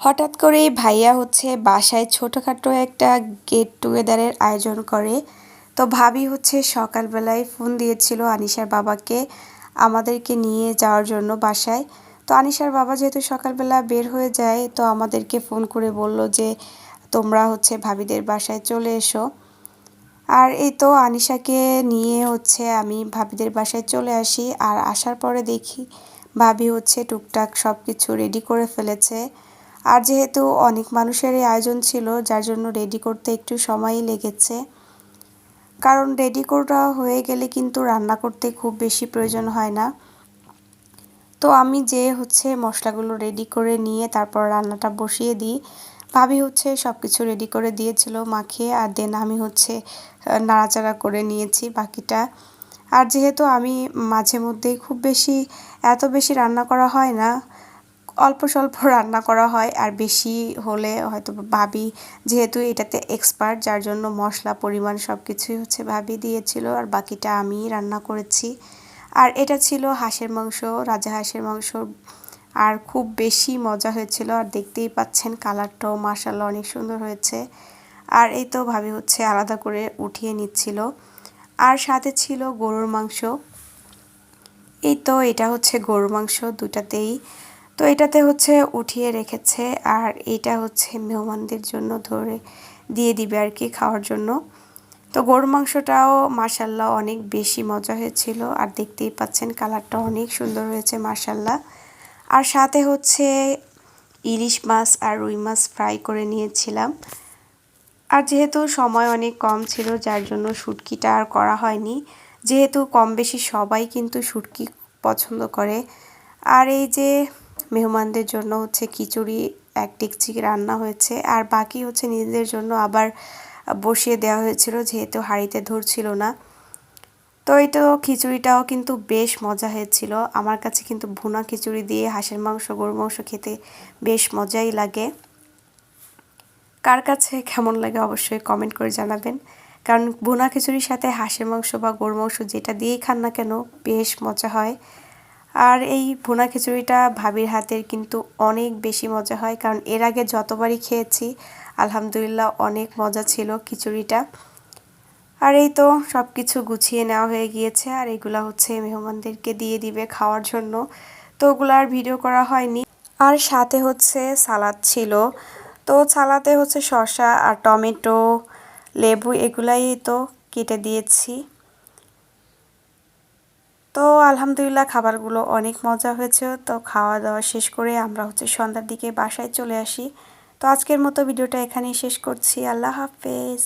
হঠাৎ করেই ভাইয়া হচ্ছে বাসায় ছোটোখাটো একটা গেট টুগেদারের আয়োজন করে। তো ভাবি হচ্ছে সকালবেলায় ফোন দিয়েছিল আনিশার বাবাকে আমাদেরকে নিয়ে যাওয়ার জন্য বাসায়। তো আনিশার বাবা যেহেতু সকালবেলা বের হয়ে যায়, তো আমাদেরকে ফোন করে বলল যে তোমরা হচ্ছে ভাবিদের বাসায় চলে এসো। আর এই তো আনিশাকে নিয়ে হচ্ছে আমি ভাবিদের বাসায় চলে আসি। আর আসার পরে দেখি ভাবি হচ্ছে টুকটাক সব কিছু রেডি করে ফেলেছে। আর যেহেতু অনেক মানুষেরই আয়োজন ছিল, যার জন্য রেডি করতে একটু সময়ই লেগেছে। কারণ রেডি করা হয়ে গেলে কিন্তু রান্না করতে খুব বেশি প্রয়োজন হয় না। তো আমি যে হচ্ছে মশলাগুলো রেডি করে নিয়ে তারপর রান্নাটা বসিয়ে দিই। ভাবি হচ্ছে সব কিছু রেডি করে দিয়েছিল মাখিয়ে, আর দেন আমি হচ্ছে নাড়াচাড়া করে নিয়েছি বাকিটা। আর যেহেতু আমি মাঝে মধ্যেই খুব বেশি এত বেশি রান্না করা হয় না, অল্প স্বল্প রান্না করা হয়। আর বেশি হলে হয়তো ভাবি যেহেতু এটাতে এক্সপার্ট, যার জন্য মশলা পরিমাণ সব কিছুই হচ্ছে ভাবি দিয়েছিল, আর বাকিটা আমি রান্না করেছি। আর এটা ছিল হাঁসের মাংস, রাজহাঁসের মাংস। আর খুব বেশি মজা হয়েছিল। আর দেখতেই পাচ্ছেন কালারটাও মাশাআল্লাহ অনেক সুন্দর হয়েছে। আর এই তো ভাবি হচ্ছে আলাদা করে উঠিয়ে নিচ্ছিল। আর সাথে ছিল গরুর মাংস। এই তো এটা হচ্ছে গরুর মাংস দুটাতেই। তো এটাতে হচ্ছে উঠিয়ে রেখেছে, আর এটা হচ্ছে মেহমানদের জন্য ধরে দিয়ে দিবে আর কি খাওয়ার জন্য। তো গরুর মাংসটাও মাশাআল্লাহ অনেক বেশি মজা হয়েছিল। আর দেখতেই পাচ্ছেন কালারটা অনেক সুন্দর হয়েছে মাশাআল্লাহ। আর সাথে হচ্ছে ইলিশ মাছ আর রুই মাছ ফ্রাই করে নিয়েছিলাম। আর যেহেতু সময় অনেক কম ছিল, যার জন্য শুটকিটা আর করা হয়নি। যেহেতু কম বেশি সবাই কিন্তু শুটকি পছন্দ করে। আর এই যে মেহমানদের জন্য হচ্ছে খিচুড়ি এক ডেকচি রান্না হয়েছে, আর বাকি হচ্ছে নিজেদের জন্য আবার বসিয়ে দেওয়া হয়েছিল, যেহেতু হাঁড়িতে ধরছিল না। তো এই তো খিচুড়িটাও কিন্তু বেশ মজা হয়েছিল। আমার কাছে কিন্তু ভুনা খিচুড়ি দিয়ে হাঁসের মাংস গরুর মাংস খেতে বেশ মজাই লাগে। কার কাছে কেমন লাগে অবশ্যই কমেন্ট করে জানাবেন। কারণ ভুনা খিচুড়ির সাথে হাঁসের মাংস বা গরুর মাংস যেটা দিয়েই খান না কেন বেশ মজা হয়। আর এই ভুনা খিচুড়িটা ভাবির হাতের কিন্তু অনেক বেশি মজা হয়, কারণ এর আগে যতবারই খেয়েছি আলহামদুলিল্লাহ অনেক মজা ছিল খিচুড়িটা। আর এই তো সব কিছু গুছিয়ে নেওয়া হয়ে গিয়েছে, আর এগুলা হচ্ছে মেহমানদেরকে দিয়ে দিবে খাওয়ার জন্য। তো ওগুলো আর ভিডিও করা হয়নি। আর সাথে হচ্ছে সালাদ ছিল। তো সালাদে হচ্ছে শসা আর টমেটো, লেবু এগুলাই তো কেটে দিয়েছি। তো আলহামদুলিল্লাহ খাবারগুলো অনেক মজা হয়েছে। তো খাওয়া দাওয়া শেষ করে আমরা হচ্ছে সন্ধ্যার দিকে বাসায় চলে আসি। তো আজকের মতো ভিডিওটা এখানেই শেষ করছি। আল্লাহ হাফেজ।